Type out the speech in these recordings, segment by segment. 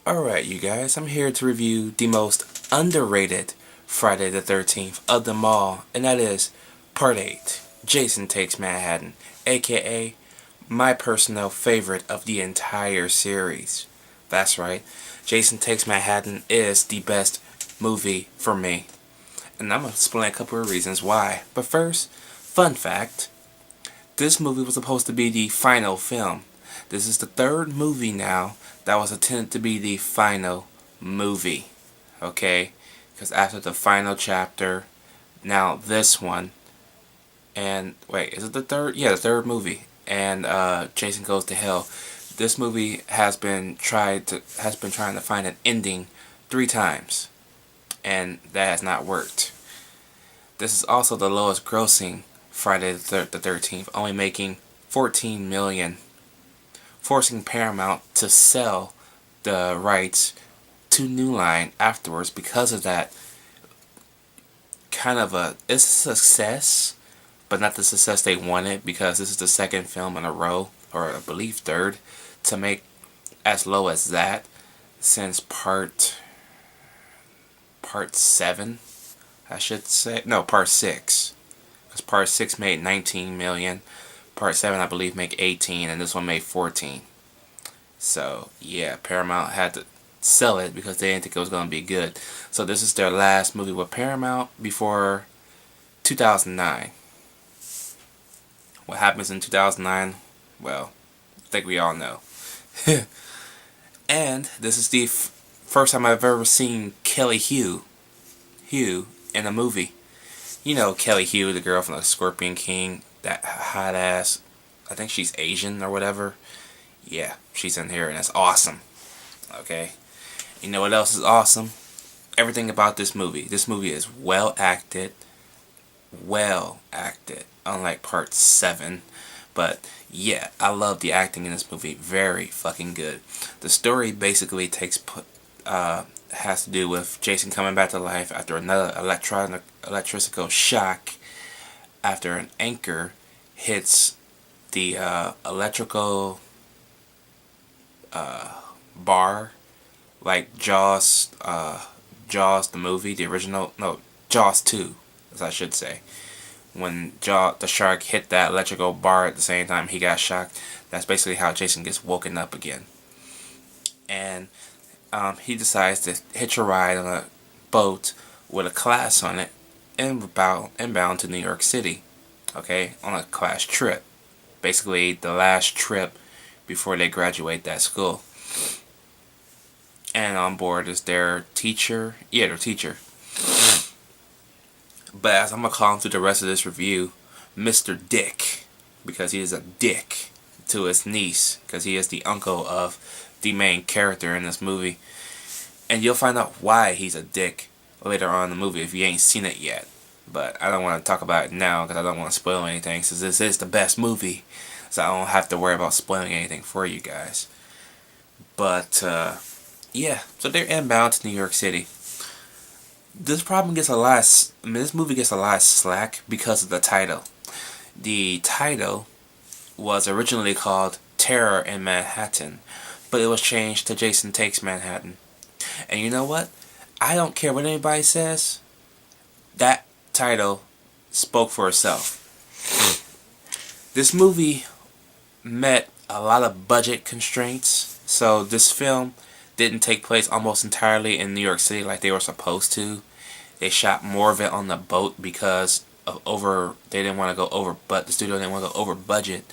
Alright, you guys, I'm here to review the most underrated Friday the 13th of them all, and that is Part 8, Jason Takes Manhattan, aka my personal favorite of the entire series. That's right, Jason Takes Manhattan is the best movie for me. And I'm going to explain a couple of reasons why. But first, fun fact, this movie was supposed to be the final film. This is the third movie now that was intended to be the final movie. Okay? Because after the final chapter, now this one, and wait, is it the third? Yeah, the third movie. And Jason Goes to Hell. This movie has been trying to find an ending 3 times, and that has not worked. This is also the lowest grossing Friday the 13th, only making $14 million, forcing Paramount to sell the rights to New Line afterwards. Because of that, it's a success, but not the success they wanted, because this is the second film in a row, or I believe third, to make as low as that since part 7, I should say. No, part 6. Because part 6 made 19 million. Part 7, I believe, made 18, and this one made 14. So, yeah, Paramount had to sell it because they didn't think it was going to be good. So this is their last movie with Paramount before 2009. What happens in 2009? Well, I think we all know. And this is the first time I've ever seen Kelly Hu in a movie. You know Kelly Hu, the girl from the Scorpion King, that hot ass, I think she's Asian or whatever. Yeah, she's in here and it's awesome. Okay? You know what else is awesome? Everything about this movie. This movie is well acted. Unlike part 7. But yeah, I love the acting in this movie. Very fucking good. The story basically has to do with Jason coming back to life after another electrical shock, after an anchor hits the electrical bar, like Jaws the movie, the original, no, Jaws 2, as I should say. When the shark hit that electrical bar at the same time he got shocked, that's basically how Jason gets woken up again. And he decides to hitch a ride on a boat with a class on it, inbound to New York City. Okay, on a class trip. Basically, the last trip before they graduate that school. And on board is their teacher. Yeah, their teacher. But as I'm going to call him through the rest of this review, Mr. Dick. Because he is a dick to his niece. Because he is the uncle of the main character in this movie. And you'll find out why he's a dick later on in the movie if you ain't seen it yet. But I don't want to talk about it now because I don't want to spoil anything, since this is the best movie. So I don't have to worry about spoiling anything for you guys. But, yeah. So they're inbound to New York City. This movie gets a lot of slack because of the title. The title was originally called Terror in Manhattan, but it was changed to Jason Takes Manhattan. And you know what? I don't care what anybody says. That title spoke for itself. This movie met a lot of budget constraints, so this film didn't take place almost entirely in New York City like they were supposed to. They shot more of it on the boat because of they didn't want to go over, but the studio didn't want to go over budget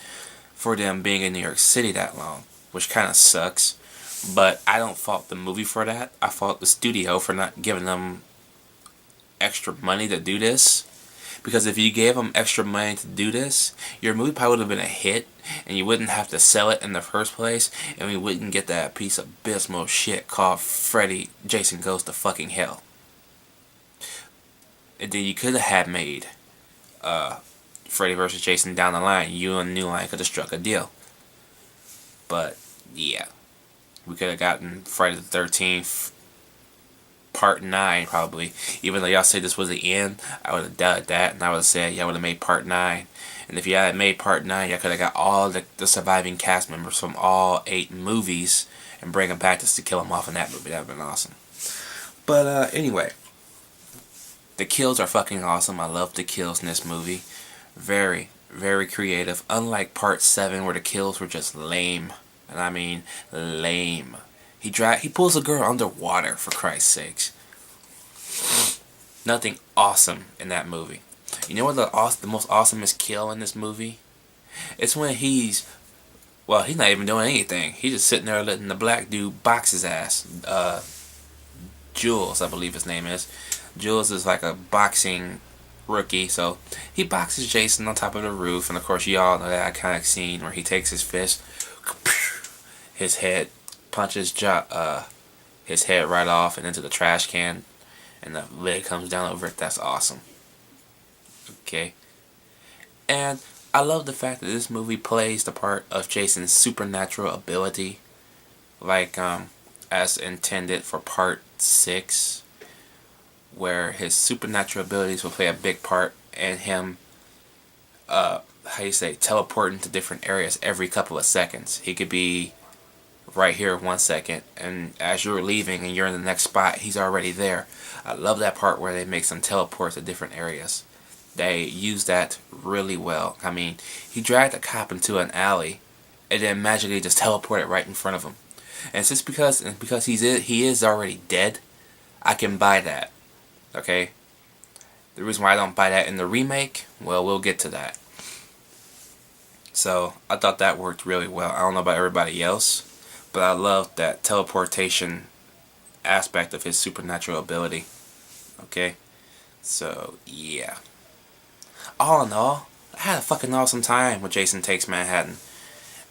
for them being in New York City that long, which kind of sucks. But I don't fault the movie for that. I fault the studio for not giving them extra money to do this. Because if you gave them extra money to do this, your movie probably would have been a hit, and you wouldn't have to sell it in the first place, and we wouldn't get that piece of abysmal shit called Jason Goes to fucking Hell. And then you could have had made Freddy vs. Jason down the line. You and New Line could have struck a deal. But, yeah. We could have gotten Friday the 13th part 9 probably. Even though y'all say this was the end, I would have done that, and I would have said y'all would have made part 9, And if you had made part 9, you could have got all the surviving cast members from all 8 movies and bring them back just to kill them off in that movie. That would have been awesome. But anyway, the kills are fucking awesome. I love the kills in this movie. Very, very creative. Unlike part 7 where the kills were just lame. And I mean lame. He pulls a girl underwater, for Christ's sakes. Nothing awesome in that movie. You know what the most awesomest kill in this movie? It's when he's not even doing anything. He's just sitting there letting the black dude box his ass. Jules, I believe his name is. Jules is like a boxing rookie, so he boxes Jason on top of the roof, and of course you all know that iconic scene where he takes his fist, his head punches his head right off and into the trash can, and the lid comes down over it. That's awesome. Okay. And I love the fact that this movie plays the part of Jason's supernatural ability, like as intended for part 6, where his supernatural abilities will play a big part in him teleporting to different areas every couple of seconds. He could be right here 1 second, and as you're leaving and you're in the next spot, he's already there. I love that part where they make some teleports to different areas. They use that really well. I mean, he dragged a cop into an alley and then magically just teleported right in front of him. And it's just because he is already dead, I can buy that. Okay? The reason why I don't buy that in the remake, well, we'll get to that. So, I thought that worked really well. I don't know about everybody else, but I love that teleportation aspect of his supernatural ability. Okay? So, yeah. All in all, I had a fucking awesome time with Jason Takes Manhattan.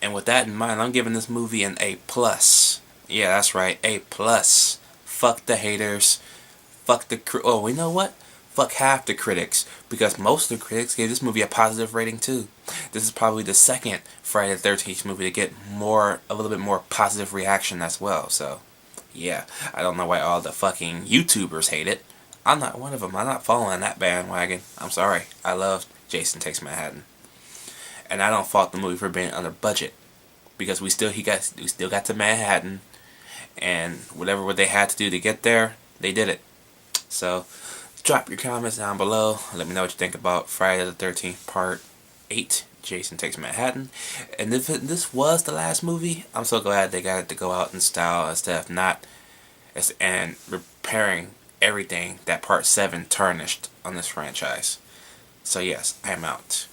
And with that in mind, I'm giving this movie an A+. Yeah, that's right, A+. Fuck the haters. Fuck the you know what? Fuck half the critics, because most of the critics gave this movie a positive rating too. This is probably the second Friday the 13th movie to get a little bit more positive reaction as well. So, yeah, I don't know why all the fucking YouTubers hate it. I'm not one of them. I'm not following that bandwagon. I'm sorry. I love Jason Takes Manhattan, and I don't fault the movie for being under budget, because we still got to Manhattan, and whatever they had to do to get there, they did it. So, drop your comments down below. Let me know what you think about Friday the 13th Part 8, Jason Takes Manhattan. And if this was the last movie, I'm so glad they got it to go out in style instead of and repairing everything that Part 7 tarnished on this franchise. So yes, I am out.